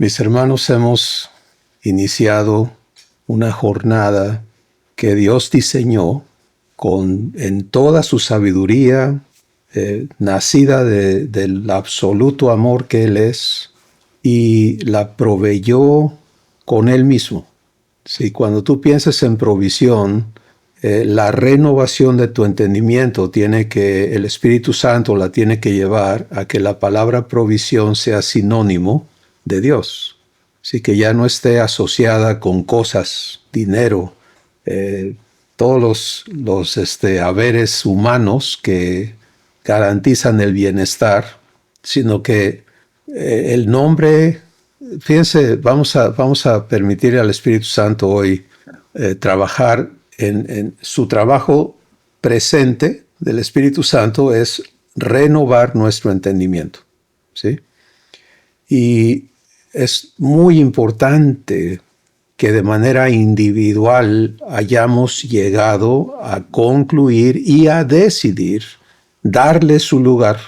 Mis hermanos, hemos iniciado una jornada que Dios diseñó en toda su sabiduría, nacida del absoluto amor que Él es, y la proveyó con Él mismo. Sí, cuando tú piensas en provisión, la renovación de tu entendimiento el Espíritu Santo la tiene que llevar a que la palabra provisión sea sinónimo de Dios. Así que ya no esté asociada con cosas, dinero, todos los haberes humanos que garantizan el bienestar, sino que el nombre, fíjense, vamos a permitir al Espíritu Santo hoy trabajar en su trabajo presente del Espíritu Santo es renovar nuestro entendimiento, ¿sí? Y es muy importante que de manera individual hayamos llegado a concluir y a decidir darle su lugar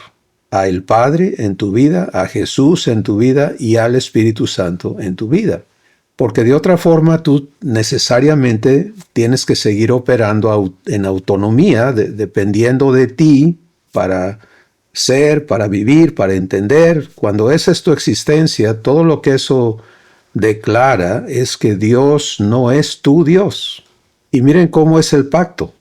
al Padre en tu vida, a Jesús en tu vida y al Espíritu Santo en tu vida. Porque de otra forma tú necesariamente tienes que seguir operando en autonomía, dependiendo de ti para ser, para vivir, para entender. Cuando esa es tu existencia, todo lo que eso declara es que Dios no es tu Dios. Y miren cómo es el pacto.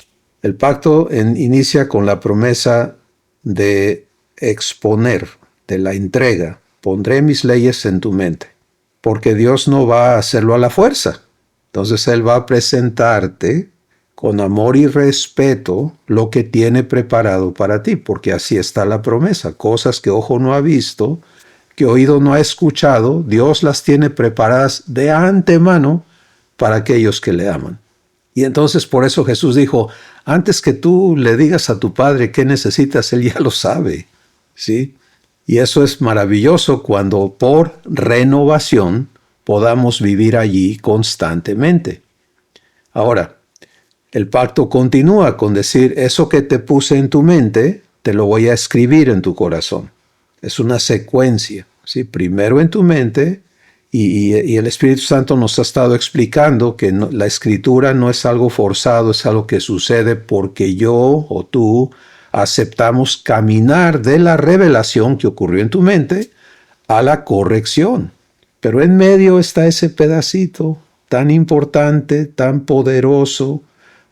El pacto inicia con la promesa de exponer, de la entrega. Pondré mis leyes en tu mente. Porque Dios no va a hacerlo a la fuerza. Entonces Él va a presentarte con amor y respeto lo que tiene preparado para ti, porque así está la promesa. Cosas que ojo no ha visto, que oído no ha escuchado, Dios las tiene preparadas de antemano para aquellos que le aman. Y entonces por eso Jesús dijo, antes que tú le digas a tu Padre qué necesitas, Él ya lo sabe, ¿sí? Y eso es maravilloso cuando por renovación podamos vivir allí constantemente. Ahora, el pacto continúa con decir, eso que te puse en tu mente, te lo voy a escribir en tu corazón. Es una secuencia, ¿sí? Primero en tu mente, y el Espíritu Santo nos ha estado explicando que la escritura no es algo forzado, es algo que sucede porque yo o tú aceptamos caminar de la revelación que ocurrió en tu mente a la corrección. Pero en medio está ese pedacito tan importante, tan poderoso,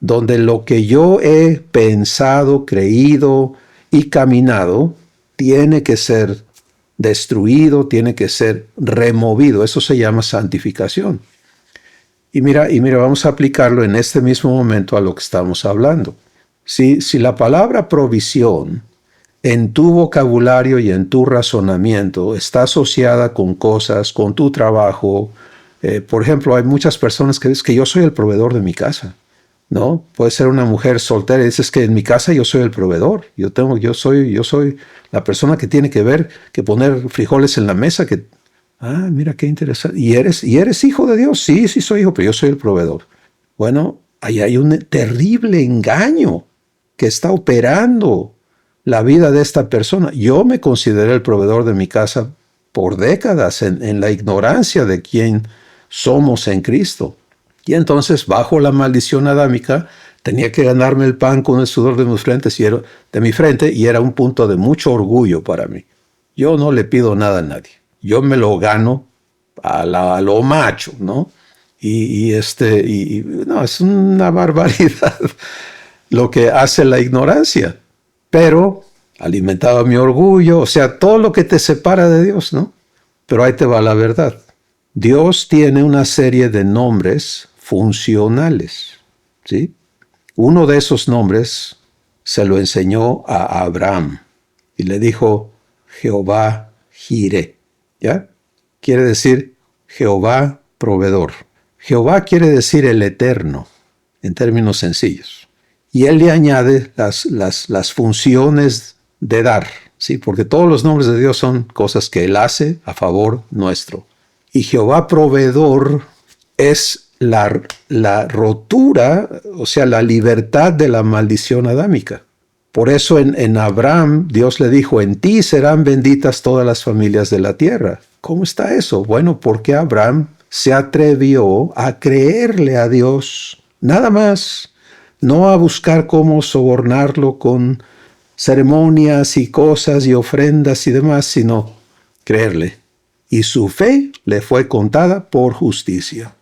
donde lo que yo he pensado, creído y caminado tiene que ser destruido, tiene que ser removido. Eso se llama santificación. Y mira, vamos a aplicarlo en este mismo momento a lo que estamos hablando. Si la palabra provisión en tu vocabulario y en tu razonamiento está asociada con cosas, con tu trabajo, por ejemplo, hay muchas personas que dicen que yo soy el proveedor de mi casa, ¿no? Puede ser una mujer soltera y dices que en mi casa yo soy el proveedor, yo soy la persona que tiene que poner frijoles en la mesa, mira qué interesante, ¿y eres hijo de Dios? Sí, soy hijo, pero yo soy el proveedor. Bueno, ahí hay un terrible engaño que está operando la vida de esta persona. Yo me consideré el proveedor de mi casa por décadas en la ignorancia de quién somos en Cristo. Y entonces, bajo la maldición adámica, tenía que ganarme el pan con el sudor de mi frente y era un punto de mucho orgullo para mí. Yo no le pido nada a nadie. Yo me lo gano a lo macho, ¿no? No, es una barbaridad lo que hace la ignorancia, pero alimentaba mi orgullo, o sea, todo lo que te separa de Dios, ¿no? Pero ahí te va la verdad. Dios tiene una serie de nombres funcionales, ¿sí? Uno de esos nombres se lo enseñó a Abraham y le dijo Jehová Jireh, ¿ya? Quiere decir Jehová proveedor. Jehová quiere decir el eterno, en términos sencillos. Y él le añade las funciones de dar, ¿sí? Porque todos los nombres de Dios son cosas que Él hace a favor nuestro. Y Jehová proveedor es la rotura, o sea, la libertad de la maldición adámica. Por eso en Abraham Dios le dijo, en ti serán benditas todas las familias de la tierra. ¿Cómo está eso? Bueno, porque Abraham se atrevió a creerle a Dios, nada más, no a buscar cómo sobornarlo con ceremonias y cosas y ofrendas y demás, sino creerle. Y su fe le fue contada por justicia.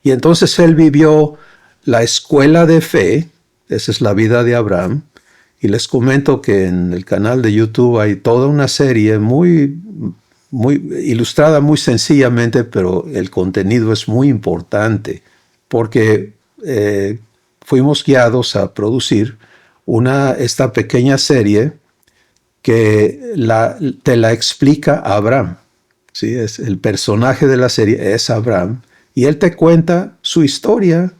Y entonces él vivió la escuela de fe, esa es la vida de Abraham, y les comento que en el canal de YouTube hay toda una serie muy ilustrada muy sencillamente, pero el contenido es muy importante, porque fuimos guiados a producir esta pequeña serie que te la explica Abraham. ¿Sí? El personaje de la serie es Abraham, y él te cuenta su historia,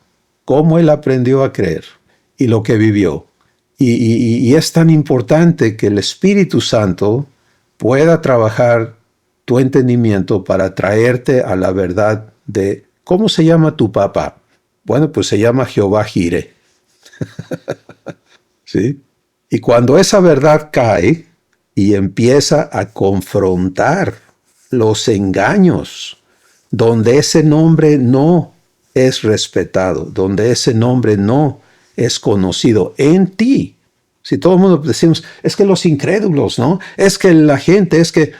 cómo él aprendió a creer y lo que vivió. Y es tan importante que el Espíritu Santo pueda trabajar tu entendimiento para traerte a la verdad de ¿cómo se llama tu papá? Bueno, pues se llama Jehová Jireh. ¿Sí? Y cuando esa verdad cae y empieza a confrontar los engaños, donde ese nombre no es respetado, donde ese nombre no es conocido en ti. Si todo el mundo decimos, es que los incrédulos, ¿no? Es que la gente, es que,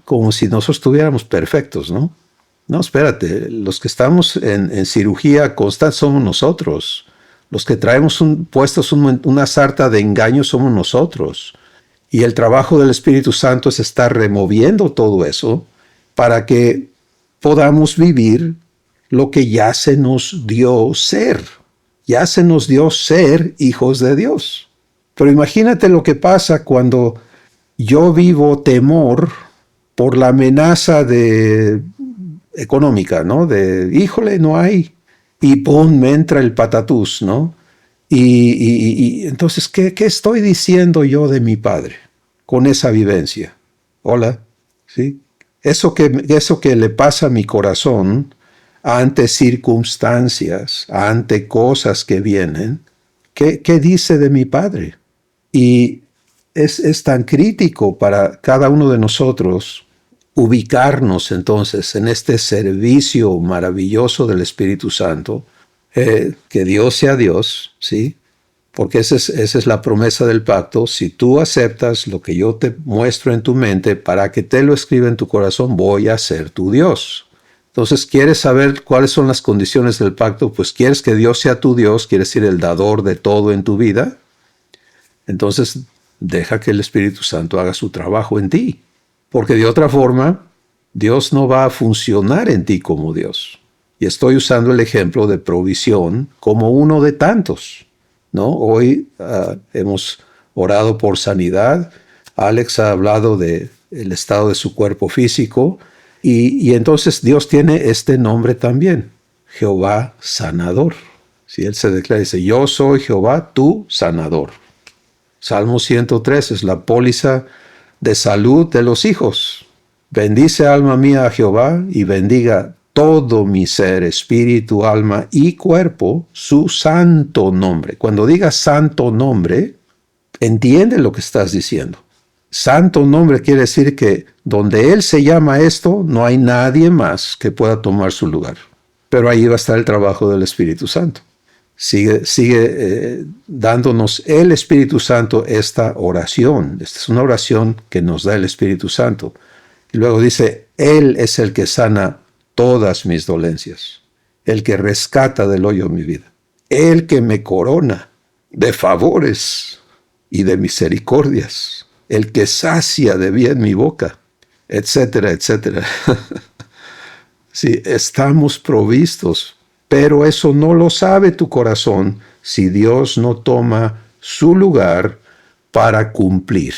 como si nosotros estuviéramos perfectos, ¿no? No, espérate, los que estamos en cirugía constante somos nosotros. Los que traemos puestos una sarta de engaños somos nosotros. Y el trabajo del Espíritu Santo es estar removiendo todo eso para que podamos vivir lo que ya se nos dio ser. Ya se nos dio ser hijos de Dios. Pero imagínate lo que pasa cuando yo vivo temor por la amenaza económica, ¿no? Híjole, no hay. Y pum, me entra el patatús, ¿no? Y entonces, ¿qué estoy diciendo yo de mi padre con esa vivencia? Hola, ¿sí? Eso que le pasa a mi corazón ante circunstancias, ante cosas que vienen, ¿qué dice de mi padre? Y es tan crítico para cada uno de nosotros ubicarnos entonces en este servicio maravilloso del Espíritu Santo, que Dios sea Dios, ¿sí? Porque esa es la promesa del pacto. Si tú aceptas lo que yo te muestro en tu mente para que te lo escriba en tu corazón, voy a ser tu Dios. Entonces, ¿quieres saber cuáles son las condiciones del pacto? Pues quieres que Dios sea tu Dios, quieres ser el dador de todo en tu vida. Entonces, deja que el Espíritu Santo haga su trabajo en ti. Porque de otra forma, Dios no va a funcionar en ti como Dios. Y estoy usando el ejemplo de provisión como uno de tantos, ¿no? Hoy hemos orado por sanidad. Alex ha hablado del estado de su cuerpo físico. Y entonces Dios tiene este nombre también, Jehová sanador. Si Él se declara, dice, yo soy Jehová, tu sanador. Salmo 103 es la póliza de salud de los hijos. Bendice alma mía a Jehová y bendiga todo mi ser, espíritu, alma y cuerpo, su santo nombre. Cuando digas santo nombre, entiende lo que estás diciendo. Santo nombre quiere decir que donde Él se llama esto, no hay nadie más que pueda tomar su lugar. Pero ahí va a estar el trabajo del Espíritu Santo. Sigue dándonos el Espíritu Santo esta oración. Esta es una oración que nos da el Espíritu Santo. Y luego dice, Él es el que sana todas mis dolencias, el que rescata del hoyo mi vida, el que me corona de favores y de misericordias, el que sacia de bien mi boca, etcétera, etcétera. Sí, estamos provistos, pero eso no lo sabe tu corazón si Dios no toma su lugar para cumplir.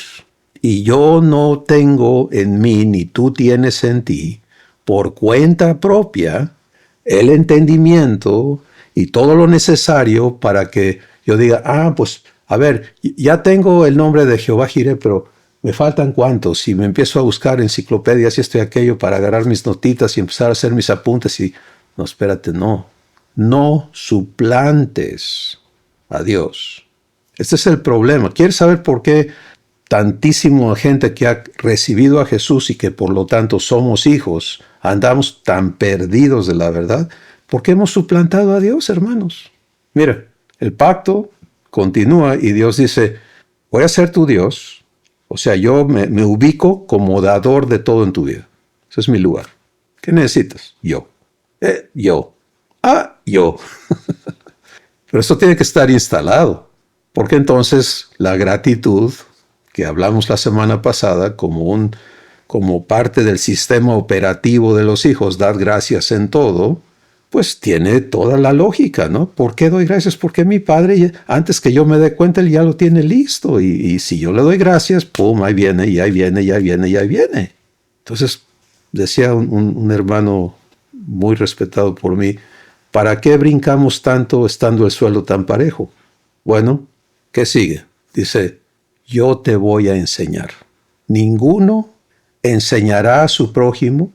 Y yo no tengo en mí, ni tú tienes en ti, por cuenta propia, el entendimiento y todo lo necesario para que yo diga, pues, a ver, ya tengo el nombre de Jehová Jireh, pero me faltan cuántos. Si me empiezo a buscar enciclopedias y esto y aquello para agarrar mis notitas y empezar a hacer mis apuntes y, no, espérate, no suplantes a Dios. Este es el problema. ¿Quieres saber por qué tantísima gente que ha recibido a Jesús y que por lo tanto somos hijos, andamos tan perdidos de la verdad, porque hemos suplantado a Dios, hermanos. Mira, el pacto continúa y Dios dice, voy a ser tu Dios, o sea, yo me ubico como dador de todo en tu vida. Ese es mi lugar. ¿Qué necesitas? Yo. Yo. Yo. Pero esto tiene que estar instalado, porque entonces la gratitud, que hablamos la semana pasada, como parte del sistema operativo de los hijos, dar gracias en todo, pues tiene toda la lógica, ¿no? ¿Por qué doy gracias? Porque mi padre, antes que yo me dé cuenta, él ya lo tiene listo. Y si yo le doy gracias, pum, ahí viene, y ahí viene, y ahí viene, y ahí viene. Entonces, decía un hermano muy respetado por mí, ¿para qué brincamos tanto estando el suelo tan parejo? Bueno, ¿qué sigue? Dice, yo te voy a enseñar. Ninguno enseñará a su prójimo,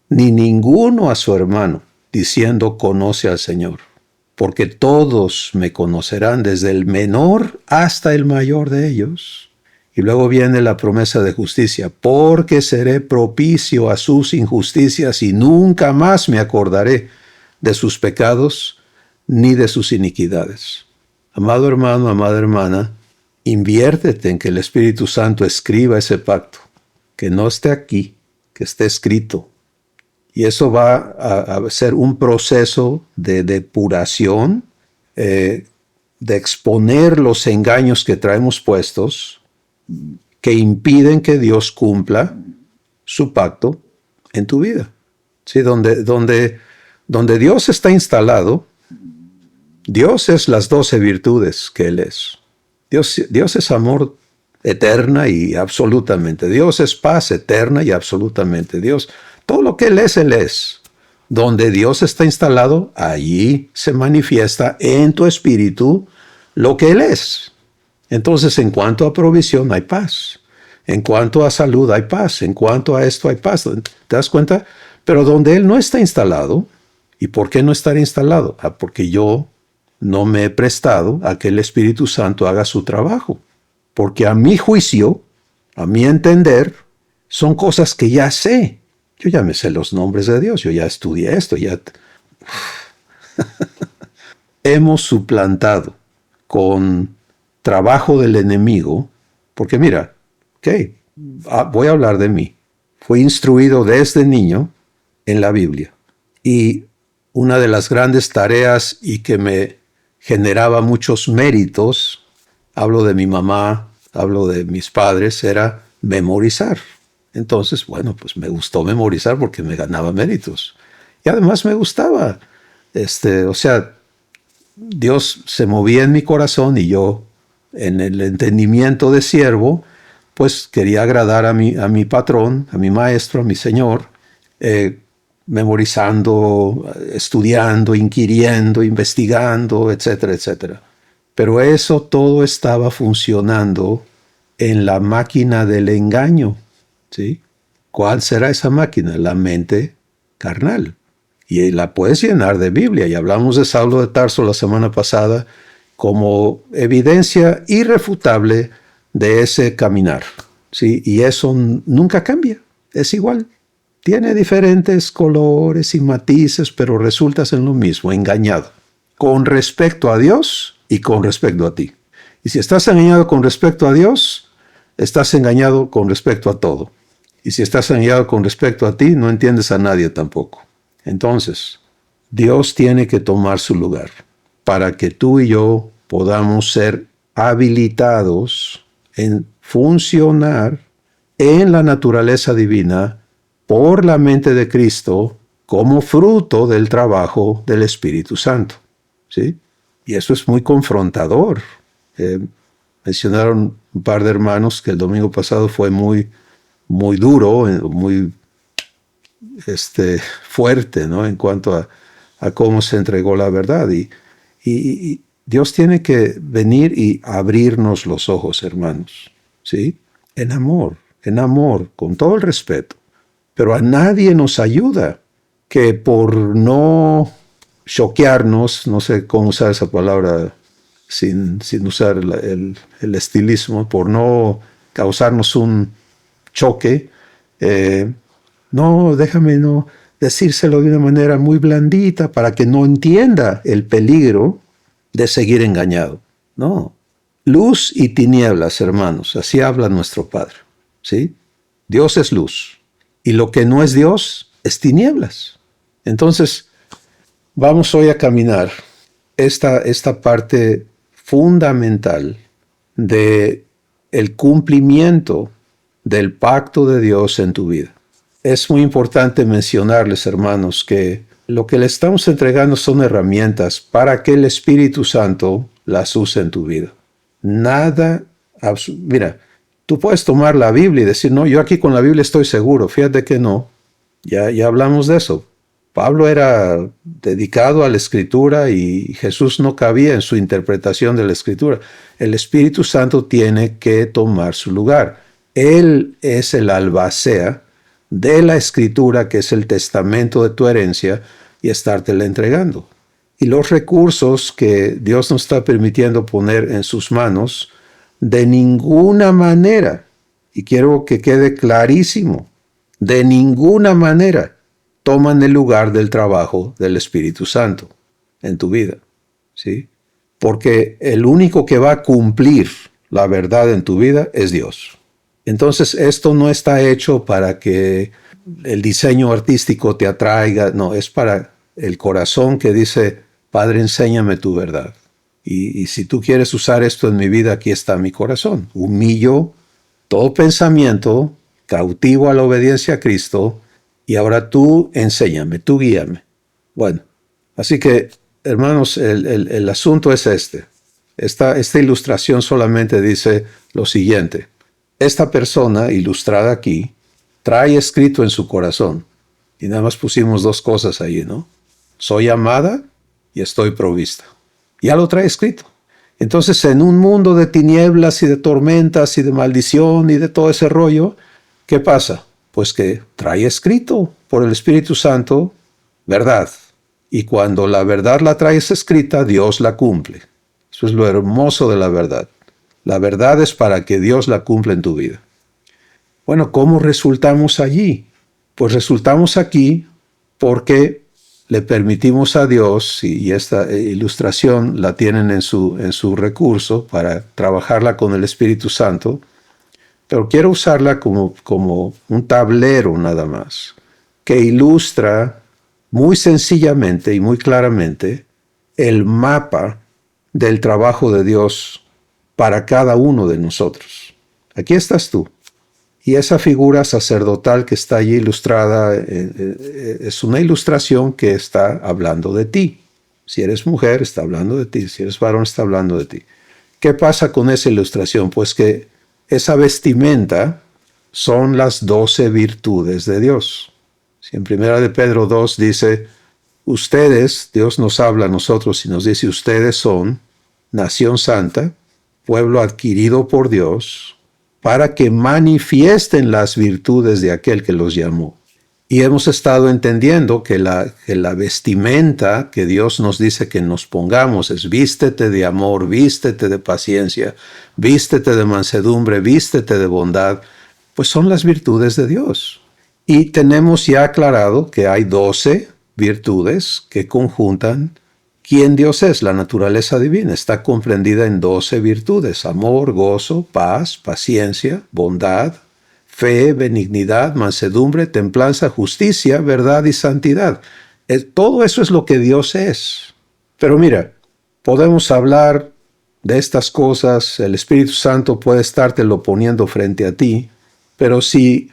ni ninguno a su hermano, diciendo conoce al Señor, porque todos me conocerán, desde el menor hasta el mayor de ellos. Y luego viene la promesa de justicia, porque seré propicio a sus injusticias y nunca más me acordaré de sus pecados ni de sus iniquidades. Amado hermano, amada hermana, inviértete en que el Espíritu Santo escriba ese pacto, que no esté aquí, que esté escrito. Y eso va a ser un proceso de depuración, de exponer los engaños que traemos puestos, que impiden que Dios cumpla su pacto en tu vida. ¿Sí? Donde Dios está instalado, Dios es las 12 virtudes que Él es. Dios es amor eterna y absolutamente. Dios es paz eterna y absolutamente. Dios, todo lo que Él es. Donde Dios está instalado, allí se manifiesta en tu espíritu lo que Él es. Entonces, en cuanto a provisión, hay paz. En cuanto a salud, hay paz. En cuanto a esto, hay paz. ¿Te das cuenta? Pero donde Él no está instalado, ¿y por qué no estar instalado? Porque yo no me he prestado a que el Espíritu Santo haga su trabajo. Porque a mi juicio, a mi entender, son cosas que ya sé. Yo ya me sé los nombres de Dios, yo ya estudié esto, ya... Hemos suplantado con trabajo del enemigo, porque mira, voy a hablar de mí. Fui instruido desde niño en la Biblia. Y una de las grandes tareas y que me generaba muchos méritos, hablo de mi mamá, hablo de mis padres, era memorizar. Entonces, bueno, pues me gustó memorizar porque me ganaba méritos. Y además me gustaba. O sea, Dios se movía en mi corazón y yo, en el entendimiento de siervo, pues quería agradar a mi patrón, a mi maestro, a mi Señor, memorizando, estudiando, inquiriendo, investigando, etcétera, etcétera. Pero eso todo estaba funcionando en la máquina del engaño, ¿sí? ¿Cuál será esa máquina? La mente carnal. Y la puedes llenar de Biblia. Y hablamos de Saulo de Tarso la semana pasada como evidencia irrefutable de ese caminar, ¿sí? Y eso nunca cambia, es igual. Tiene diferentes colores y matices, pero resultas en lo mismo, engañado. Con respecto a Dios y con respecto a ti. Y si estás engañado con respecto a Dios, estás engañado con respecto a todo. Y si estás engañado con respecto a ti, no entiendes a nadie tampoco. Entonces, Dios tiene que tomar su lugar para que tú y yo podamos ser habilitados en funcionar en la naturaleza divina por la mente de Cristo como fruto del trabajo del Espíritu Santo. ¿Sí? Y eso es muy confrontador. Mencionaron un par de hermanos que el domingo pasado fue muy, muy duro, muy fuerte, ¿no? En cuanto a cómo se entregó la verdad. Y Dios tiene que venir y abrirnos los ojos, hermanos, ¿sí? En amor, con todo el respeto. Pero a nadie nos ayuda que por no choquearnos, no sé cómo usar esa palabra sin usar el estilismo, por no causarnos un choque. No, déjame no decírselo de una manera muy blandita para que no entienda el peligro de seguir engañado. No. Luz y tinieblas, hermanos, así habla nuestro Padre. ¿Sí? Dios es luz. Y lo que no es Dios es tinieblas. Entonces, vamos hoy a caminar esta parte fundamental de el cumplimiento del pacto de Dios en tu vida. Es muy importante mencionarles, hermanos, que lo que le estamos entregando son herramientas para que el Espíritu Santo las use en tu vida. Nada, mira, tú puedes tomar la Biblia y decir, no, yo aquí con la Biblia estoy seguro. Fíjate que no. Ya hablamos de eso. Pablo era dedicado a la Escritura y Jesús no cabía en su interpretación de la Escritura. El Espíritu Santo tiene que tomar su lugar. Él es el albacea de la Escritura, que es el testamento de tu herencia, y estártela entregando. Y los recursos que Dios nos está permitiendo poner en sus manos, de ninguna manera, y quiero que quede clarísimo, de ninguna manera toman el lugar del trabajo del Espíritu Santo en tu vida, ¿sí? Porque el único que va a cumplir la verdad en tu vida es Dios. Entonces, esto no está hecho para que el diseño artístico te atraiga, no, es para el corazón que dice, Padre, enséñame tu verdad. Y si tú quieres usar esto en mi vida, aquí está mi corazón. Humillo todo pensamiento, cautivo a la obediencia a Cristo, y ahora tú enséñame, tú guíame. Bueno, así que, hermanos, el asunto es este. Esta ilustración solamente dice lo siguiente. Esta persona ilustrada aquí trae escrito en su corazón, y nada más pusimos dos cosas ahí, ¿no? Soy amada y estoy provista. Ya lo trae escrito. Entonces, en un mundo de tinieblas y de tormentas y de maldición y de todo ese rollo, ¿qué pasa? Pues que trae escrito por el Espíritu Santo verdad. Y cuando la verdad la traes escrita, Dios la cumple. Eso es lo hermoso de la verdad. La verdad es para que Dios la cumpla en tu vida. Bueno, ¿cómo resultamos allí? Pues resultamos aquí porque le permitimos a Dios, y esta ilustración la tienen en su recurso para trabajarla con el Espíritu Santo, pero quiero usarla como un tablero nada más, que ilustra muy sencillamente y muy claramente el mapa del trabajo de Dios para cada uno de nosotros. Aquí estás tú. Y esa figura sacerdotal que está allí ilustrada es una ilustración que está hablando de ti. Si eres mujer, está hablando de ti. Si eres varón, está hablando de ti. ¿Qué pasa con esa ilustración? Pues que esa vestimenta son las 12 virtudes de Dios. Si en 1 de Pedro 2 dice, ustedes, Dios nos habla a nosotros y nos dice, ustedes son nación santa, pueblo adquirido por Dios, para que manifiesten las virtudes de aquel que los llamó. Y hemos estado entendiendo que la vestimenta que Dios nos dice que nos pongamos es vístete de amor, vístete de paciencia, vístete de mansedumbre, vístete de bondad, pues son las virtudes de Dios. Y tenemos ya aclarado que hay 12 virtudes que conjuntan quién Dios es, la naturaleza divina. Está comprendida en 12 virtudes: amor, gozo, paz, paciencia, bondad, fe, benignidad, mansedumbre, templanza, justicia, verdad y santidad. Todo eso es lo que Dios es. Pero mira, podemos hablar de estas cosas, el Espíritu Santo puede estártelo poniendo frente a ti, pero si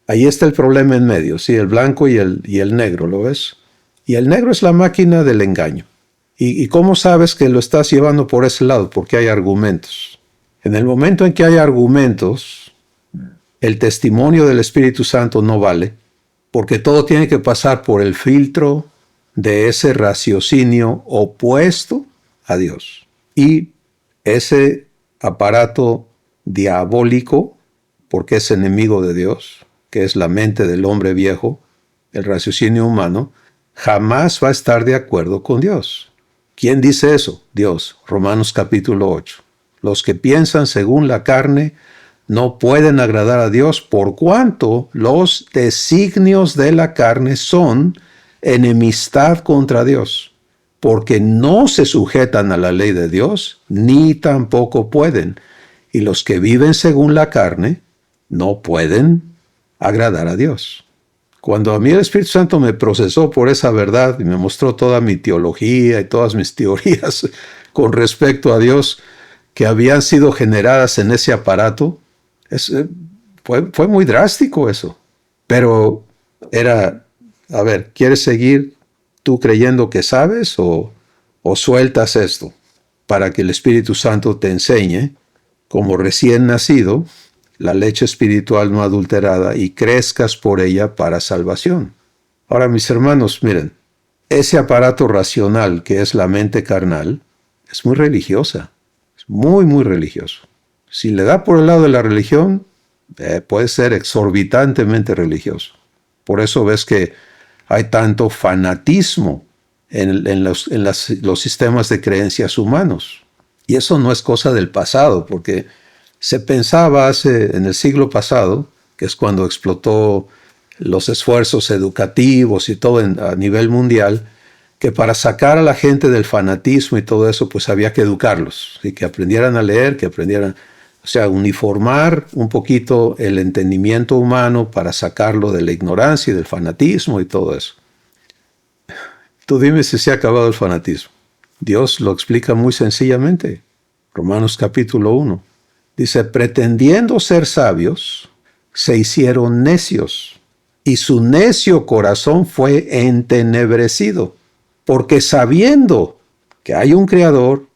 ahí está el problema en medio, ¿sí? El blanco y el negro, ¿lo ves? Y el negro es la máquina del engaño. ¿Y cómo sabes que lo estás llevando por ese lado? Porque hay argumentos. En el momento en que hay argumentos, el testimonio del Espíritu Santo no vale, porque todo tiene que pasar por el filtro de ese raciocinio opuesto a Dios. Y ese aparato diabólico, porque es enemigo de Dios, que es la mente del hombre viejo, el raciocinio humano, jamás va a estar de acuerdo con Dios. ¿Quién dice eso? Dios. Romanos capítulo 8. Los que piensan según la carne no pueden agradar a Dios por cuanto los designios de la carne son enemistad contra Dios, porque no se sujetan a la ley de Dios, ni tampoco pueden. Y los que viven según la carne no pueden agradar a Dios. Cuando a mí el Espíritu Santo me procesó por esa verdad y me mostró toda mi teología y todas mis teorías con respecto a Dios que habían sido generadas en ese aparato, fue muy drástico eso. Pero era, a ver, ¿quieres seguir tú creyendo que sabes o sueltas esto para que el Espíritu Santo te enseñe como recién nacido la leche espiritual no adulterada y crezcas por ella para salvación? Ahora, mis hermanos, miren, ese aparato racional que es la mente carnal es muy religiosa, es muy, muy religioso. Si le da por el lado de la religión, puede ser exorbitantemente religioso. Por eso ves que hay tanto fanatismo en los sistemas de creencias humanos. Y eso no es cosa del pasado, porque se pensaba en el siglo pasado, que es cuando explotó los esfuerzos educativos y todo a nivel mundial, que para sacar a la gente del fanatismo y todo eso, pues había que educarlos, y que aprendieran a leer, que aprendieran, o sea, uniformar un poquito el entendimiento humano para sacarlo de la ignorancia y del fanatismo y todo eso. Tú dime si se ha acabado el fanatismo. Dios lo explica muy sencillamente. Romanos capítulo 1. Dice, pretendiendo ser sabios, se hicieron necios, y su necio corazón fue entenebrecido, porque sabiendo que hay un Creador,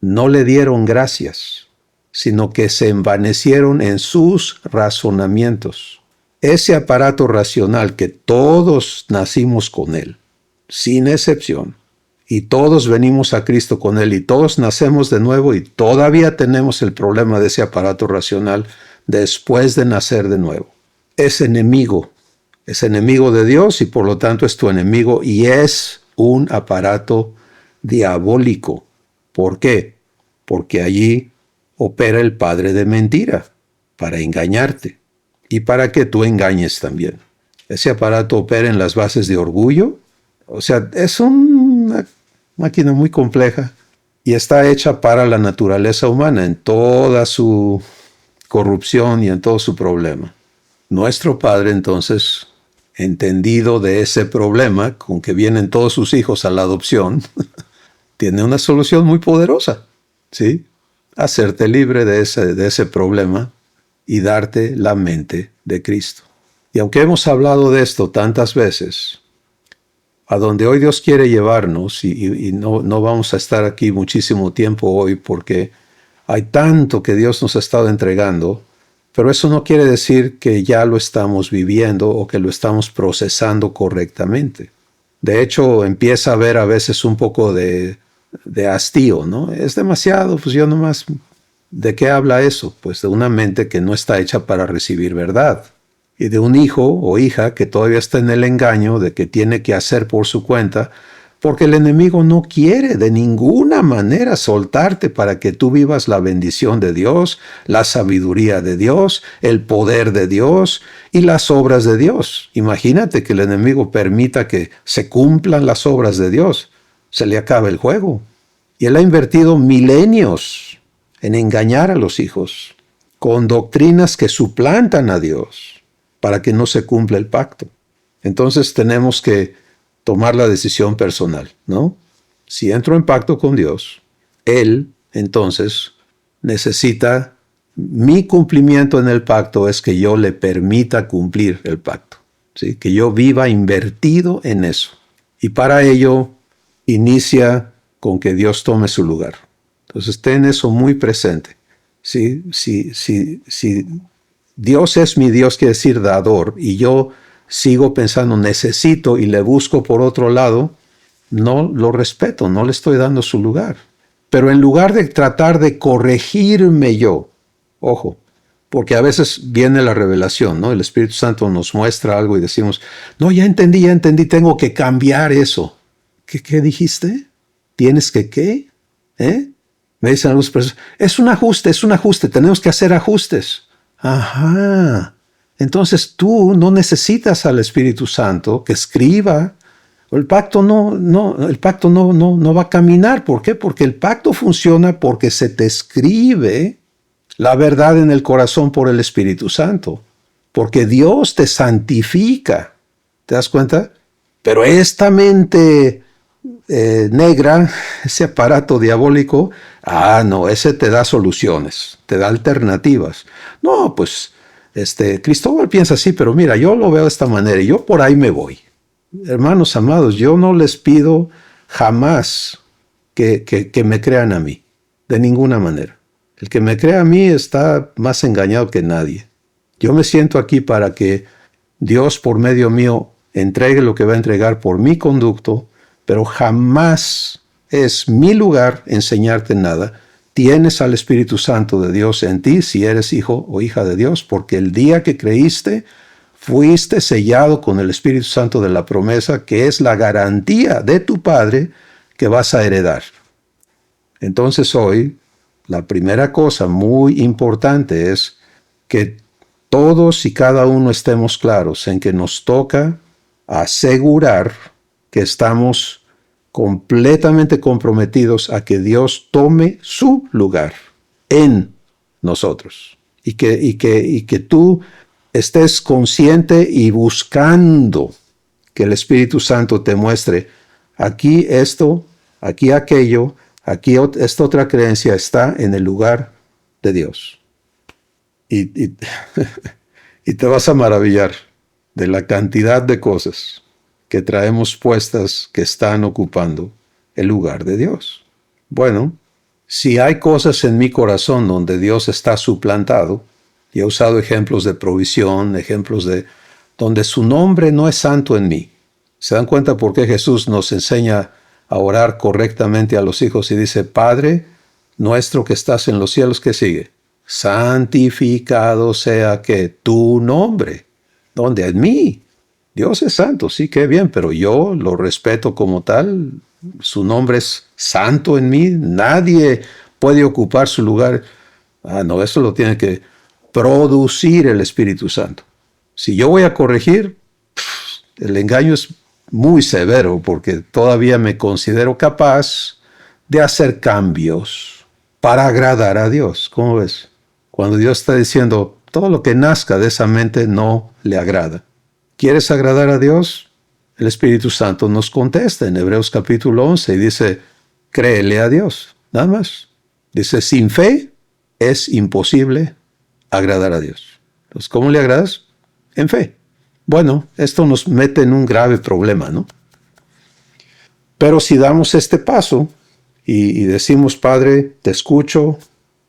no le dieron gracias, sino que se envanecieron en sus razonamientos. Ese aparato racional que todos nacimos con él, sin excepción, y todos venimos a Cristo con él, y todos nacemos de nuevo, y todavía tenemos el problema de ese aparato racional después de nacer de nuevo. Es enemigo de Dios, y por lo tanto es tu enemigo, y es un aparato diabólico. ¿Por qué? Porque allí opera el padre de mentira, para engañarte, y para que tú engañes también. Ese aparato opera en las bases de orgullo. O sea, es una máquina muy compleja y está hecha para la naturaleza humana en toda su corrupción y en todo su problema. Nuestro Padre, entonces, entendido de ese problema con que vienen todos sus hijos a la adopción, tiene una solución muy poderosa, ¿sí? Hacerte libre de ese problema y darte la mente de Cristo. Y aunque hemos hablado de esto tantas veces, a donde hoy Dios quiere llevarnos, y no vamos a estar aquí muchísimo tiempo hoy porque hay tanto que Dios nos ha estado entregando, pero eso no quiere decir que ya lo estamos viviendo o que lo estamos procesando correctamente. De hecho, empieza a haber a veces un poco de hastío, ¿no? Es demasiado, pues yo nomás, ¿de qué habla eso? Pues de una mente que no está hecha para recibir verdad. Y de un hijo o hija que todavía está en el engaño de que tiene que hacer por su cuenta, porque el enemigo no quiere de ninguna manera soltarte para que tú vivas la bendición de Dios, la sabiduría de Dios, el poder de Dios y las obras de Dios. Imagínate que el enemigo permita que se cumplan las obras de Dios. Se le acaba el juego. Y él ha invertido milenios en engañar a los hijos con doctrinas que suplantan a Dios para que no se cumpla el pacto. Entonces tenemos que tomar la decisión personal, ¿no? Si entro en pacto con Dios, Él, entonces, necesita mi cumplimiento en el pacto es que yo le permita cumplir el pacto, ¿sí? Que yo viva invertido en eso. Y para ello, inicia con que Dios tome su lugar. Entonces, ten eso muy presente. ¿Sí? Si Dios es mi Dios, quiere decir dador, y yo sigo pensando necesito y le busco por otro lado, no lo respeto, no le estoy dando su lugar. Pero en lugar de tratar de corregirme yo, ojo, porque a veces viene la revelación, ¿no? El Espíritu Santo nos muestra algo y decimos, no, ya entendí, tengo que cambiar eso. ¿Qué dijiste? ¿Tienes que qué? Me dicen algunas personas, es un ajuste, tenemos que hacer ajustes. Ajá. Entonces tú no necesitas al Espíritu Santo que escriba. El pacto no va a caminar. ¿Por qué? Porque el pacto funciona porque se te escribe la verdad en el corazón por el Espíritu Santo. Porque Dios te santifica. ¿Te das cuenta? Pero esta mente negra, ese aparato diabólico, no, ese te da soluciones, te da alternativas. No, pues, Cristóbal piensa así, pero mira, yo lo veo de esta manera y yo por ahí me voy. Hermanos amados, yo no les pido jamás que me crean a mí, de ninguna manera. El que me crea a mí está más engañado que nadie. Yo me siento aquí para que Dios por medio mío entregue lo que va a entregar por mi conducto, pero jamás es mi lugar enseñarte nada. Tienes al Espíritu Santo de Dios en ti si eres hijo o hija de Dios, porque el día que creíste, fuiste sellado con el Espíritu Santo de la promesa, que es la garantía de tu Padre que vas a heredar. Entonces hoy, la primera cosa muy importante es que todos y cada uno estemos claros en que nos toca asegurar que estamos completamente comprometidos a que Dios tome su lugar en nosotros. Y que tú estés consciente y buscando que el Espíritu Santo te muestre aquí esto, aquí aquello, aquí esta otra creencia está en el lugar de Dios. Y te vas a maravillar de la cantidad de cosas que traemos puestas que están ocupando el lugar de Dios. Bueno, si hay cosas en mi corazón donde Dios está suplantado, y he usado ejemplos de provisión, ejemplos de donde su nombre no es santo en mí. ¿Se dan cuenta por qué Jesús nos enseña a orar correctamente a los hijos y dice, Padre nuestro que estás en los cielos, ¿qué sigue? Santificado sea que tu nombre. ¿Dónde? En mí. Dios es santo, sí, qué bien, pero yo lo respeto como tal. Su nombre es santo en mí. Nadie puede ocupar su lugar. No, eso lo tiene que producir el Espíritu Santo. Si yo voy a corregir, el engaño es muy severo porque todavía me considero capaz de hacer cambios para agradar a Dios. ¿Cómo ves? Cuando Dios está diciendo, todo lo que nazca de esa mente no le agrada. ¿Quieres agradar a Dios? El Espíritu Santo nos contesta en Hebreos capítulo 11 y dice, créele a Dios, nada más. Dice, sin fe es imposible agradar a Dios. Entonces, ¿cómo le agradas? En fe. Bueno, esto nos mete en un grave problema, ¿no? Pero si damos este paso y decimos, Padre, te escucho,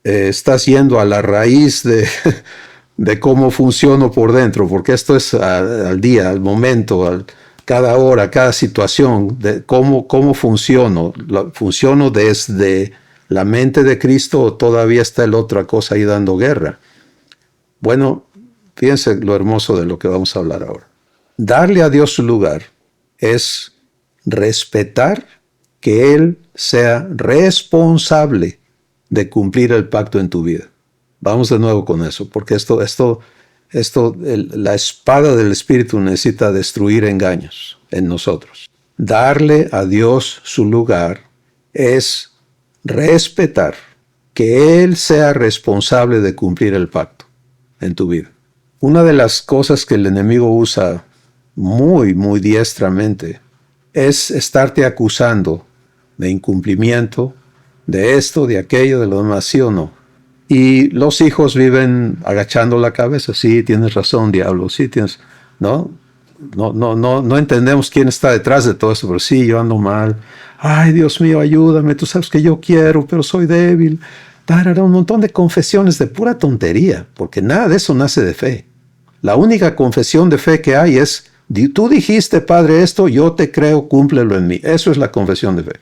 estás yendo a la raíz de cómo funciono por dentro, porque esto es al día, al momento, cada hora, cada situación, de cómo funciono. ¿Funciono desde la mente de Cristo o todavía está la otra cosa ahí dando guerra? Bueno, fíjense lo hermoso de lo que vamos a hablar ahora. Darle a Dios su lugar es respetar que Él sea responsable de cumplir el pacto en tu vida. Vamos de nuevo con eso, porque la espada del Espíritu necesita destruir engaños en nosotros. Darle a Dios su lugar es respetar que Él sea responsable de cumplir el pacto en tu vida. Una de las cosas que el enemigo usa muy, muy diestramente es estarte acusando de incumplimiento, de esto, de aquello, de lo demás, ¿sí o no? Y los hijos viven agachando la cabeza. Sí, tienes razón, diablo, sí tienes, ¿no? No entendemos quién está detrás de todo esto, pero sí, yo ando mal. Ay, Dios mío, ayúdame, tú sabes que yo quiero, pero soy débil. Un montón de confesiones de pura tontería, porque nada de eso nace de fe. La única confesión de fe que hay es, tú dijiste, Padre, esto, yo te creo, cúmplelo en mí. Eso es la confesión de fe.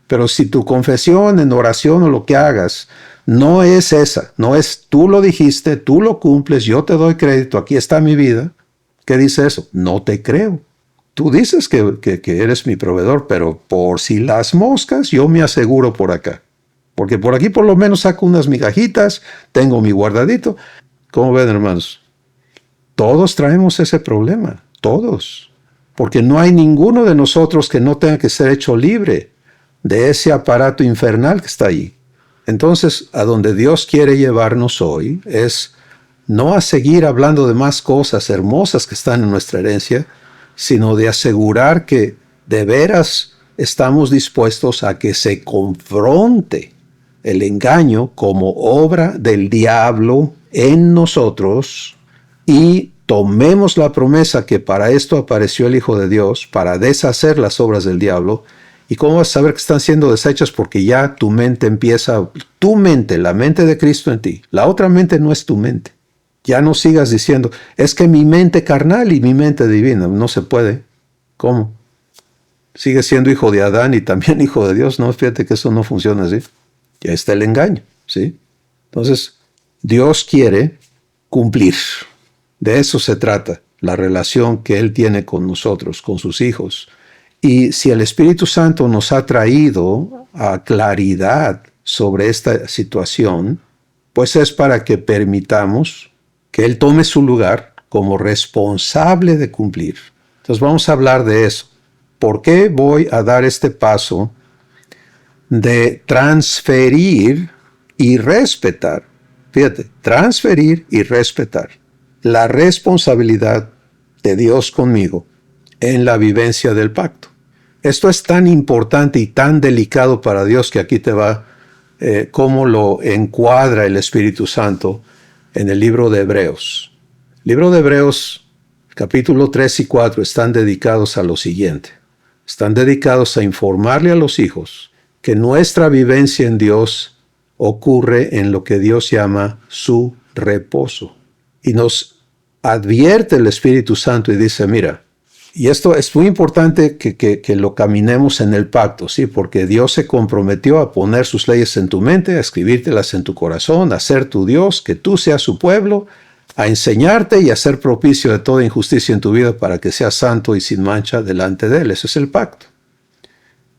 Pero si tu confesión en oración o lo que hagas no es esa, no es tú lo dijiste, tú lo cumples, yo te doy crédito, aquí está mi vida. ¿Qué dice eso? No te creo. Tú dices que eres mi proveedor, pero por si las moscas, yo me aseguro por acá. Porque por aquí por lo menos saco unas migajitas, tengo mi guardadito. ¿Cómo ven, hermanos? Todos traemos ese problema, todos. Porque no hay ninguno de nosotros que no tenga que ser hecho libre de ese aparato infernal que está ahí. Entonces, a donde Dios quiere llevarnos hoy es no a seguir hablando de más cosas hermosas que están en nuestra herencia, sino de asegurar que de veras estamos dispuestos a que se confronte el engaño como obra del diablo en nosotros y tomemos la promesa que para esto apareció el Hijo de Dios, para deshacer las obras del diablo. ¿Y cómo vas a saber que están siendo deshechas? Porque ya tu mente empieza, tu mente, la mente de Cristo en ti. La otra mente no es tu mente. Ya no sigas diciendo, es que mi mente carnal y mi mente divina. No se puede. ¿Cómo? Sigues siendo hijo de Adán y también hijo de Dios. No, fíjate que eso no funciona así. Ya está el engaño, ¿sí? Entonces, Dios quiere cumplir. De eso se trata, la relación que Él tiene con nosotros, con sus hijos. Y si el Espíritu Santo nos ha traído a claridad sobre esta situación, pues es para que permitamos que Él tome su lugar como responsable de cumplir. Entonces vamos a hablar de eso. ¿Por qué voy a dar este paso de transferir y respetar? Fíjate, transferir y respetar la responsabilidad de Dios conmigo en la vivencia del pacto. Esto es tan importante y tan delicado para Dios que aquí te va cómo lo encuadra el Espíritu Santo en el libro de Hebreos. El libro de Hebreos, capítulo 3 y 4, están dedicados a lo siguiente. Están dedicados a informarle a los hijos que nuestra vivencia en Dios ocurre en lo que Dios llama su reposo. Y nos advierte el Espíritu Santo y dice, mira, y esto es muy importante que lo caminemos en el pacto, ¿sí? Porque Dios se comprometió a poner sus leyes en tu mente, a escribírtelas en tu corazón, a ser tu Dios, que tú seas su pueblo, a enseñarte y a ser propicio de toda injusticia en tu vida para que seas santo y sin mancha delante de Él. Ese es el pacto.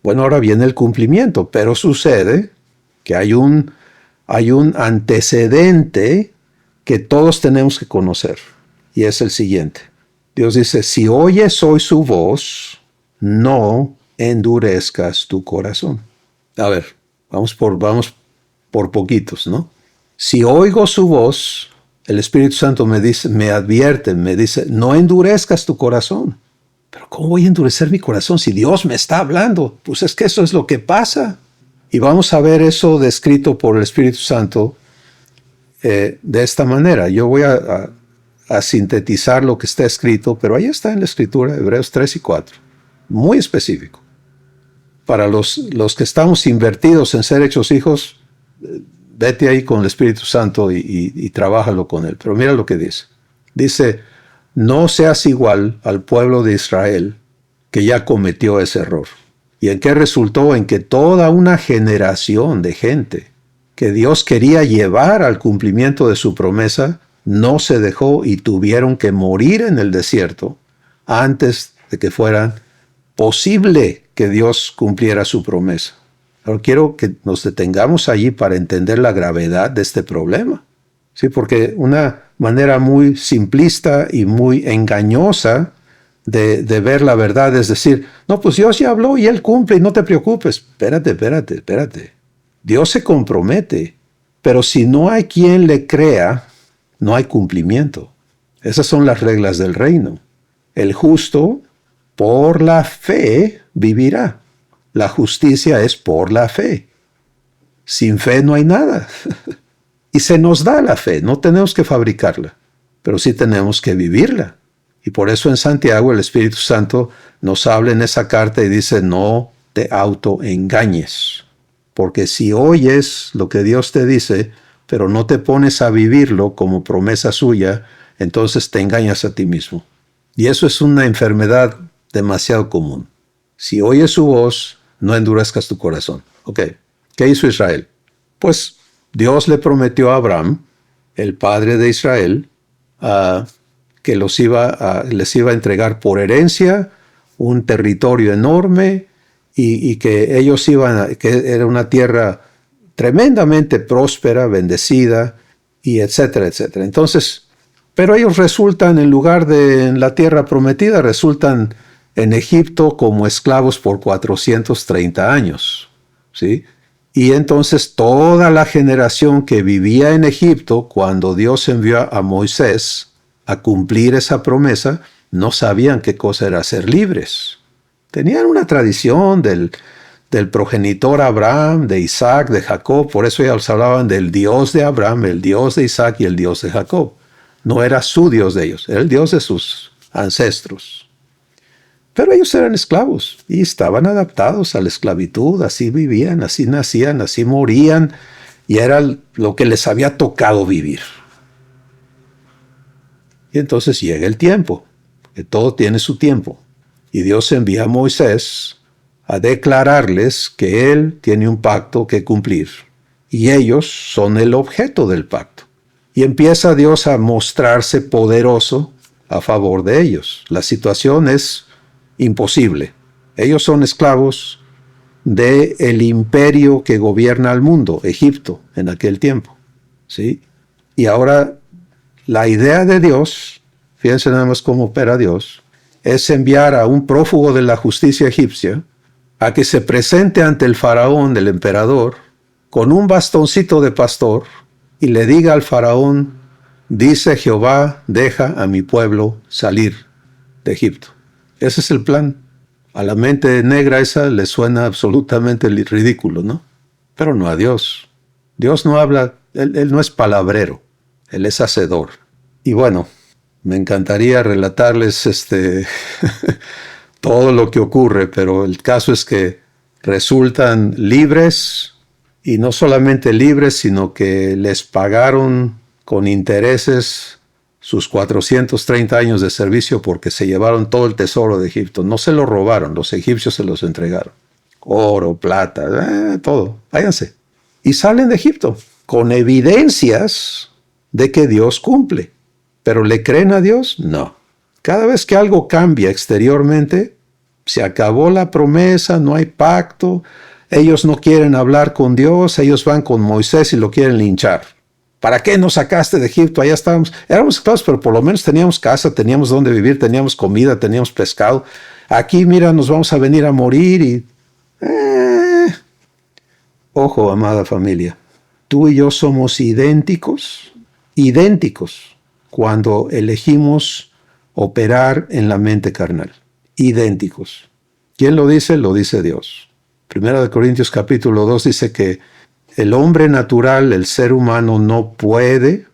Bueno, ahora viene el cumplimiento, pero sucede que hay un antecedente que todos tenemos que conocer, y es el siguiente. Dios dice, si oyes hoy su voz, no endurezcas tu corazón. A ver, vamos por poquitos, ¿no? Si oigo su voz, el Espíritu Santo me dice, me advierte, me dice, no endurezcas tu corazón. Pero ¿cómo voy a endurecer mi corazón si Dios me está hablando? Pues es que eso es lo que pasa. Y vamos a ver eso descrito por el Espíritu Santo de esta manera. Yo voy a sintetizar lo que está escrito, pero ahí está en la Escritura, Hebreos 3 y 4. Muy específico. Para los que estamos invertidos en ser hechos hijos, vete ahí con el Espíritu Santo y trabájalo con él. Pero mira lo que dice. Dice, no seas igual al pueblo de Israel que ya cometió ese error. ¿Y en qué resultó? En que toda una generación de gente que Dios quería llevar al cumplimiento de su promesa, no se dejó y tuvieron que morir en el desierto antes de que fuera posible que Dios cumpliera su promesa. Ahora quiero que nos detengamos allí para entender la gravedad de este problema. Sí, porque una manera muy simplista y muy engañosa de ver la verdad es decir, no, pues Dios ya habló y Él cumple y no te preocupes. Espérate. Dios se compromete, pero si no hay quien le crea, no hay cumplimiento. Esas son las reglas del reino. El justo por la fe vivirá. La justicia es por la fe. Sin fe no hay nada. Y se nos da la fe, no tenemos que fabricarla, pero sí tenemos que vivirla. Y por eso en Santiago el Espíritu Santo nos habla en esa carta y dice, no te autoengañes. Porque si oyes lo que Dios te dice, pero no te pones a vivirlo como promesa suya, entonces te engañas a ti mismo. Y eso es una enfermedad demasiado común. Si oyes su voz, no endurezcas tu corazón. Ok, ¿qué hizo Israel? Pues Dios le prometió a Abraham, el padre de Israel, que les iba a entregar por herencia un territorio enorme y que ellos que era una tierra tremendamente próspera, bendecida, y etcétera, etcétera. Entonces, pero ellos resultan, en lugar de en la tierra prometida, resultan en Egipto como esclavos por 430 años, ¿sí? Y entonces toda la generación que vivía en Egipto, cuando Dios envió a Moisés a cumplir esa promesa, no sabían qué cosa era ser libres. Tenían una tradición del progenitor Abraham, de Isaac, de Jacob. Por eso ellos hablaban del Dios de Abraham, el Dios de Isaac y el Dios de Jacob. No era su Dios de ellos, era el Dios de sus ancestros. Pero ellos eran esclavos y estaban adaptados a la esclavitud. Así vivían, así nacían, así morían. Y era lo que les había tocado vivir. Y entonces llega el tiempo, que todo tiene su tiempo. Y Dios envía a Moisés a declararles que Él tiene un pacto que cumplir. Y ellos son el objeto del pacto. Y empieza Dios a mostrarse poderoso a favor de ellos. La situación es imposible. Ellos son esclavos del imperio que gobierna el mundo, Egipto, en aquel tiempo. ¿Sí? Y ahora la idea de Dios, fíjense nada más cómo opera Dios, es enviar a un prófugo de la justicia egipcia a que se presente ante el faraón, el emperador, con un bastoncito de pastor y le diga al faraón, dice Jehová, deja a mi pueblo salir de Egipto. Ese es el plan. A la mente negra esa le suena absolutamente ridículo, ¿no? Pero no a Dios. Dios no habla, él no es palabrero, Él es hacedor. Y bueno, me encantaría relatarles todo lo que ocurre, pero el caso es que resultan libres, y no solamente libres, sino que les pagaron con intereses sus 430 años de servicio porque se llevaron todo el tesoro de Egipto. No se lo robaron, los egipcios se los entregaron. Oro, plata, todo. Váyanse. Y salen de Egipto con evidencias de que Dios cumple. ¿Pero le creen a Dios? No. Cada vez que algo cambia exteriormente, se acabó la promesa, no hay pacto, ellos no quieren hablar con Dios, ellos van con Moisés y lo quieren linchar. ¿Para qué nos sacaste de Egipto? Allá estábamos, éramos esclavos, pero por lo menos teníamos casa, teníamos donde vivir, teníamos comida, teníamos pescado. Aquí, mira, nos vamos a venir a morir y... Ojo, amada familia, tú y yo somos idénticos, cuando elegimos operar en la mente carnal. Idénticos. ¿Quién lo dice? Lo dice Dios. 1 Corintios capítulo 2 dice que el hombre natural, el ser humano, no puede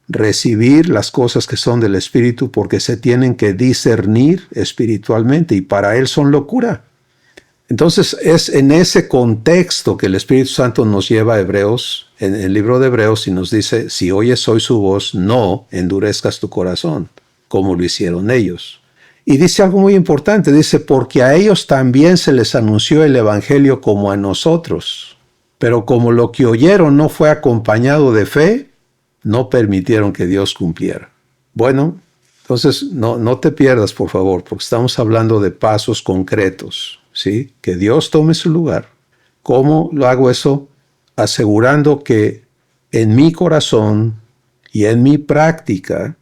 recibir las cosas que son del Espíritu porque se tienen que discernir espiritualmente y para él son locura. Entonces es en ese contexto que el Espíritu Santo nos lleva a Hebreos, en el libro de Hebreos, y nos dice, si oyes hoy su voz, no endurezcas tu corazón, como lo hicieron ellos. Y dice algo muy importante, dice, porque a ellos también se les anunció el Evangelio como a nosotros, pero como lo que oyeron no fue acompañado de fe, no permitieron que Dios cumpliera. Bueno, entonces no te pierdas, por favor, porque estamos hablando de pasos concretos. ¿Sí? Que Dios tome su lugar. ¿Cómo lo hago eso? Asegurando que en mi corazón y en mi práctica,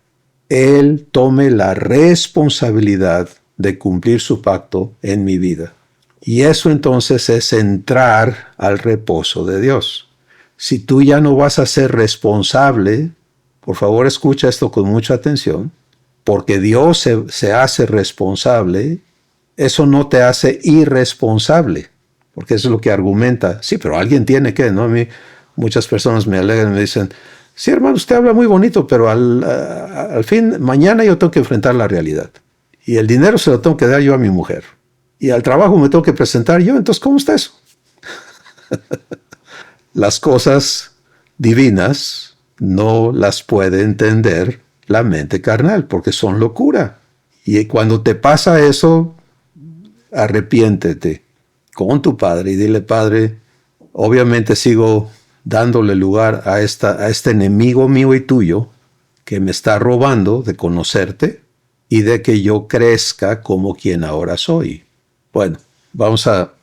Él tome la responsabilidad de cumplir su pacto en mi vida. Y eso entonces es entrar al reposo de Dios. Si tú ya no vas a ser responsable, por favor escucha esto con mucha atención, porque Dios se hace responsable. Eso no te hace irresponsable, porque eso es lo que argumenta. Sí, pero alguien tiene que, ¿no? A mí muchas personas me alegan y me dicen, sí, hermano, usted habla muy bonito, pero al fin, mañana yo tengo que enfrentar la realidad. Y el dinero se lo tengo que dar yo a mi mujer. Y al trabajo me tengo que presentar yo. Entonces, ¿cómo está eso? Las cosas divinas no las puede entender la mente carnal, porque son locura. Y cuando te pasa eso, arrepiéntete con tu padre y dile, Padre, obviamente sigo dándole lugar a este enemigo mío y tuyo que me está robando de conocerte y de que yo crezca como quien ahora soy. Bueno, vamos a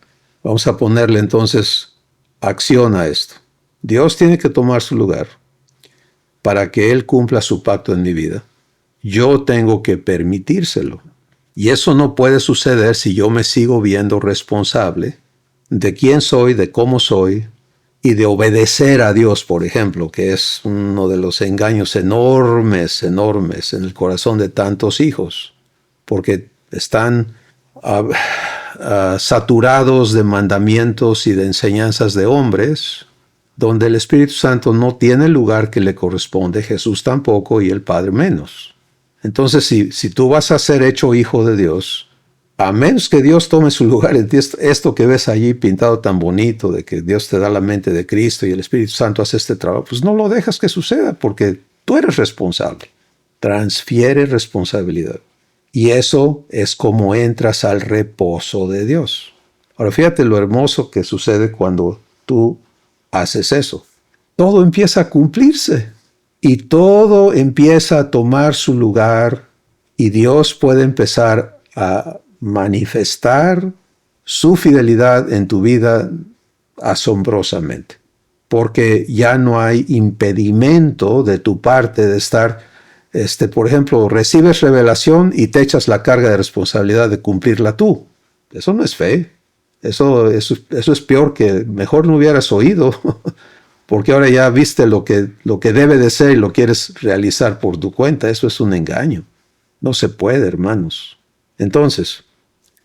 ponerle entonces acción a esto. Dios tiene que tomar su lugar. para que Él cumpla su pacto en mi vida, yo tengo que permitírselo. Y eso no puede suceder si yo me sigo viendo responsable de quién soy, de cómo soy, y de obedecer a Dios, por ejemplo, que es uno de los engaños enormes en el corazón de tantos hijos, porque están saturados de mandamientos y de enseñanzas de hombres, donde el Espíritu Santo no tiene el lugar que le corresponde, Jesús tampoco y el Padre menos. Entonces, si tú vas a ser hecho hijo de Dios, a menos que Dios tome su lugar en ti, esto que ves allí pintado tan bonito, de que Dios te da la mente de Cristo y el Espíritu Santo hace este trabajo, pues no lo dejas que suceda, porque tú eres responsable. Transfiere responsabilidad. Y eso es como entras al reposo de Dios. Ahora, fíjate lo hermoso que sucede cuando tú haces eso. Todo empieza a cumplirse y todo empieza a tomar su lugar y Dios puede empezar a manifestar su fidelidad en tu vida asombrosamente, porque ya no hay impedimento de tu parte de estar, por ejemplo, recibes revelación y te echas la carga de responsabilidad de cumplirla tú. Eso no es fe. Eso es peor que mejor no hubieras oído, porque ahora ya viste lo que debe de ser y lo quieres realizar por tu cuenta. Eso es un engaño. No se puede, hermanos. Entonces,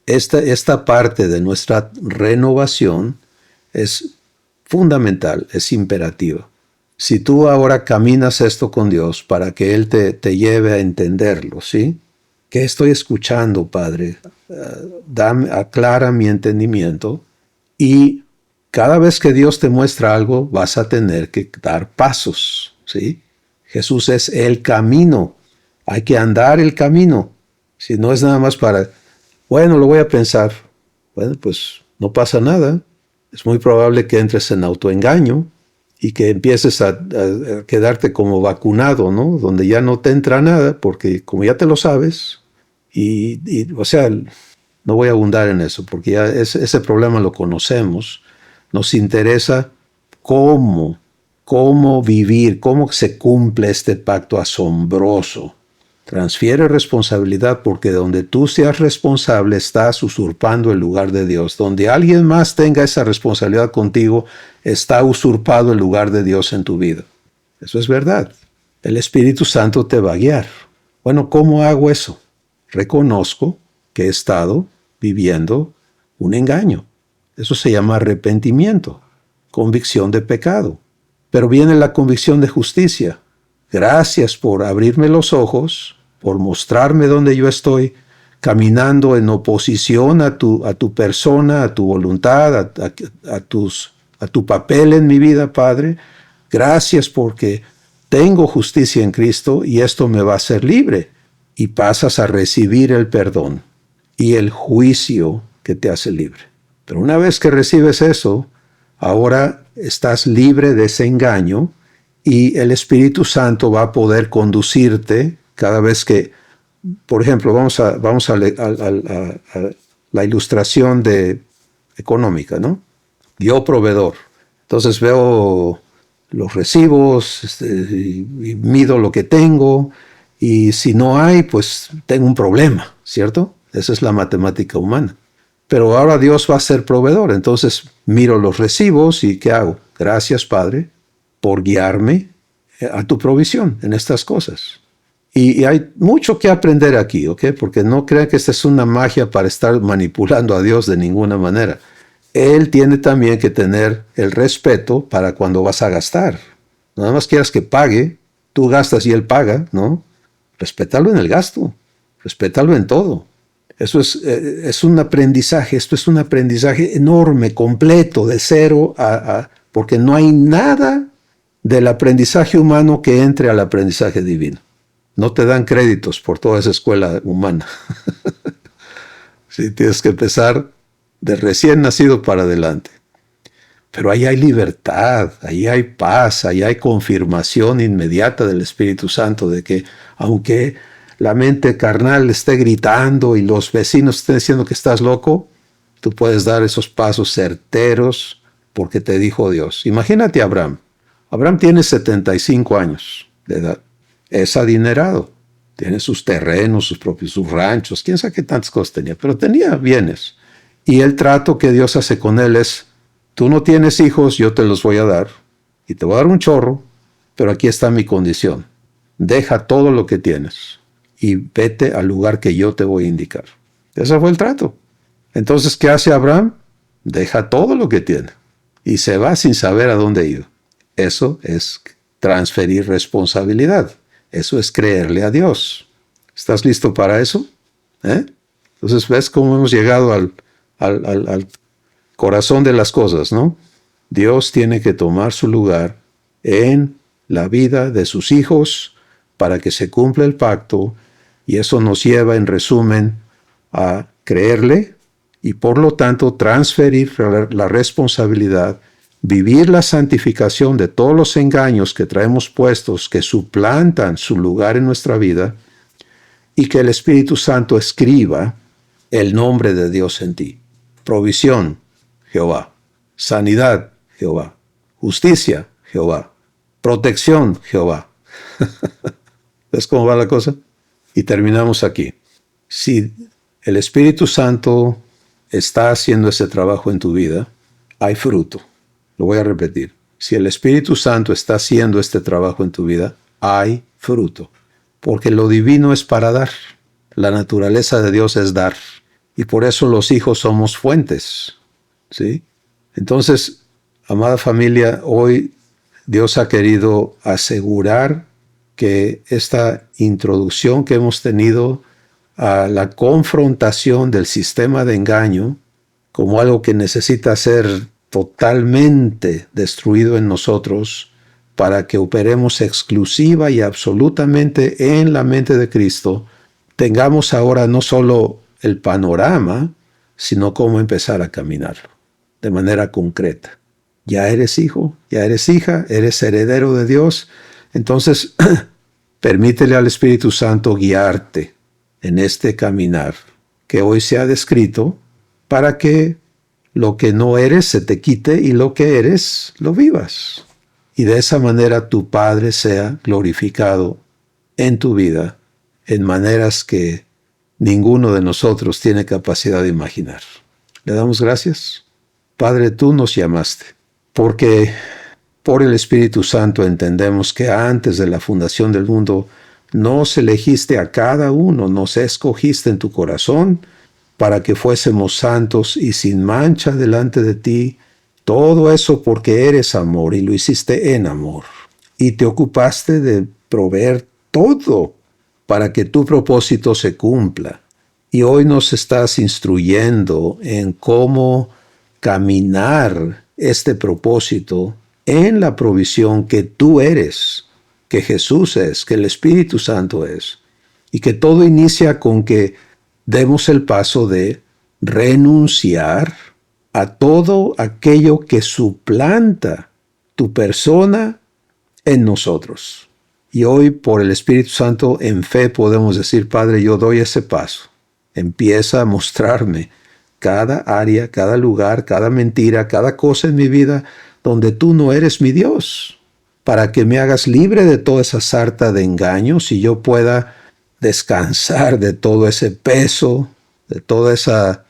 esta parte de nuestra renovación es fundamental, es imperativa. Si tú ahora caminas esto con Dios para que Él te lleve a entenderlo, ¿sí? ¿Qué estoy escuchando, Padre? Aclara mi entendimiento y cada vez que Dios te muestra algo vas a tener que dar pasos, ¿sí? Jesús es el camino. Hay que andar el camino. Si no es nada más para, bueno, lo voy a pensar. Bueno, pues no pasa nada. Es muy probable que entres en autoengaño y que empieces a quedarte como vacunado, ¿no? Donde ya no te entra nada, porque como ya te lo sabes, o sea, no voy a abundar en eso, porque ya ese problema lo conocemos. Nos interesa cómo vivir, cómo se cumple este pacto asombroso. Transfiere responsabilidad, porque donde tú seas responsable estás usurpando el lugar de Dios. Donde alguien más tenga esa responsabilidad contigo, está usurpado el lugar de Dios en tu vida. Eso es verdad. El Espíritu Santo te va a guiar. Bueno, ¿cómo hago eso? Reconozco que he estado viviendo un engaño. Eso se llama arrepentimiento, convicción de pecado. Pero viene la convicción de justicia. Gracias por abrirme los ojos, por mostrarme dónde yo estoy caminando en oposición a tu persona, a tu voluntad, a tu papel en mi vida, Padre. Gracias porque tengo justicia en Cristo y esto me va a hacer libre. Y pasas a recibir el perdón y el juicio que te hace libre. Pero una vez que recibes eso, ahora estás libre de ese engaño y el Espíritu Santo va a poder conducirte cada vez que, por ejemplo, vamos a la ilustración económica, ¿no? Yo proveedor. Entonces veo los recibos y mido lo que tengo y si no hay, pues tengo un problema, ¿cierto? Esa es la matemática humana. Pero ahora Dios va a ser proveedor, entonces miro los recibos y ¿qué hago? Gracias, Padre, por guiarme a tu provisión en estas cosas. Y hay mucho que aprender aquí, ¿ok? Porque no crean que esta es una magia para estar manipulando a Dios de ninguna manera. Él tiene también que tener el respeto para cuando vas a gastar. Nada más quieras que pague, tú gastas y Él paga, ¿no? Respétalo en el gasto, respétalo en todo. Eso es un aprendizaje, esto es un aprendizaje enorme, completo, de cero porque no hay nada del aprendizaje humano que entre al aprendizaje divino. No te dan créditos por toda esa escuela humana. Sí, tienes que empezar de recién nacido para adelante. Pero ahí hay libertad, ahí hay paz, ahí hay confirmación inmediata del Espíritu Santo de que aunque la mente carnal esté gritando y los vecinos estén diciendo que estás loco, tú puedes dar esos pasos certeros porque te dijo Dios. Imagínate a Abraham. Abraham tiene 75 años. Es adinerado. Tiene sus terrenos, sus ranchos, quién sabe qué tantas cosas tenía, pero tenía bienes. Y el trato que Dios hace con él es, tú no tienes hijos, yo te los voy a dar, y te voy a dar un chorro, pero aquí está mi condición. Deja todo lo que tienes y vete al lugar que yo te voy a indicar. Ese fue el trato. Entonces, ¿qué hace Abraham? Deja todo lo que tiene y se va sin saber a dónde ir. Eso es transferir responsabilidad. Eso es creerle a Dios. ¿Estás listo para eso? Entonces, ¿ves cómo hemos llegado al corazón de las cosas, no? Dios tiene que tomar su lugar en la vida de sus hijos para que se cumpla el pacto, y eso nos lleva, en resumen, a creerle y por lo tanto transferir la responsabilidad, vivir la santificación de todos los engaños que traemos puestos, que suplantan su lugar en nuestra vida, y que el Espíritu Santo escriba el nombre de Dios en ti. Provisión, Jehová. Sanidad, Jehová. Justicia, Jehová. Protección, Jehová. ¿Ves cómo va la cosa? Y terminamos aquí. Si el Espíritu Santo está haciendo ese trabajo en tu vida, hay fruto. Lo voy a repetir. Si el Espíritu Santo está haciendo este trabajo en tu vida, hay fruto. Porque lo divino es para dar. La naturaleza de Dios es dar. Y por eso los hijos somos fuentes. ¿Sí? Entonces, amada familia, hoy Dios ha querido asegurar que esta introducción que hemos tenido a la confrontación del sistema de engaño como algo que necesita ser totalmente destruido en nosotros para que operemos exclusiva y absolutamente en la mente de Cristo, tengamos ahora no solo el panorama, sino cómo empezar a caminarlo de manera concreta. Ya eres hijo, ya eres hija, eres heredero de Dios. Entonces, permítele al Espíritu Santo guiarte en este caminar que hoy se ha descrito para que lo que no eres se te quite y lo que eres lo vivas. Y de esa manera tu Padre sea glorificado en tu vida en maneras que ninguno de nosotros tiene capacidad de imaginar. ¿Le damos gracias? Padre, tú nos llamaste, porque por el Espíritu Santo entendemos que antes de la fundación del mundo nos elegiste a cada uno, nos escogiste en tu corazón para que fuésemos santos y sin mancha delante de ti. Todo eso porque eres amor y lo hiciste en amor. Y te ocupaste de proveer todo para que tu propósito se cumpla. Y hoy nos estás instruyendo en cómo caminar este propósito en la provisión que tú eres, que Jesús es, que el Espíritu Santo es, y que todo inicia con que demos el paso de renunciar a todo aquello que suplanta tu persona en nosotros. Y hoy, por el Espíritu Santo, en fe podemos decir, Padre, yo doy ese paso. Empieza a mostrarme cada área, cada lugar, cada mentira, cada cosa en mi vida donde tú no eres mi Dios, para que me hagas libre de toda esa sarta de engaños y yo pueda descansar de todo ese peso, de toda esa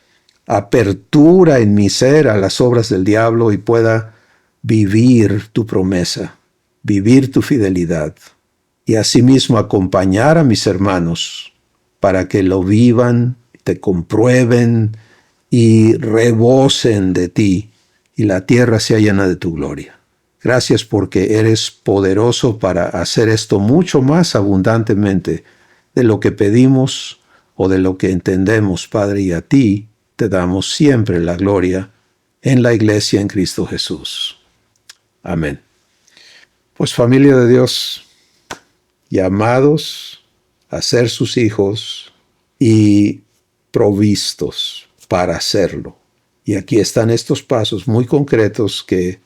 apertura en mi ser a las obras del diablo y pueda vivir tu promesa, vivir tu fidelidad y asimismo acompañar a mis hermanos para que lo vivan, te comprueben y rebosen de ti y la tierra sea llena de tu gloria. Gracias porque eres poderoso para hacer esto mucho más abundantemente de lo que pedimos o de lo que entendemos, Padre, y a ti te damos siempre la gloria en la iglesia en Cristo Jesús. Amén. Pues familia de Dios, llamados a ser sus hijos y provistos para hacerlo. Y aquí están estos pasos muy concretos que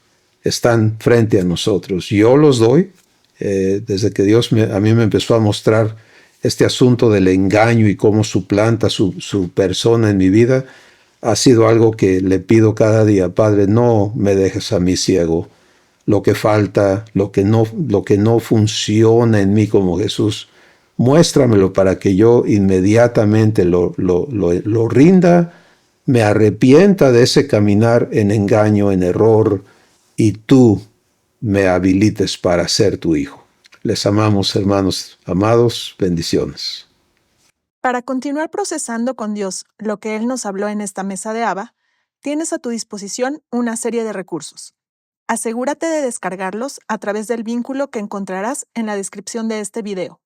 están frente a nosotros. Yo los doy desde que Dios a mí me empezó a mostrar este asunto del engaño y cómo suplanta su persona en mi vida. Ha sido algo que le pido cada día, Padre, no me dejes a mí ciego lo que falta, lo que no funciona en mí como Jesús. Muéstramelo para que yo inmediatamente lo rinda, me arrepienta de ese caminar en engaño, en error, y tú me habilites para ser tu hijo. Les amamos, hermanos amados. Bendiciones. Para continuar procesando con Dios lo que Él nos habló en esta mesa de Abba, tienes a tu disposición una serie de recursos. Asegúrate de descargarlos a través del vínculo que encontrarás en la descripción de este video.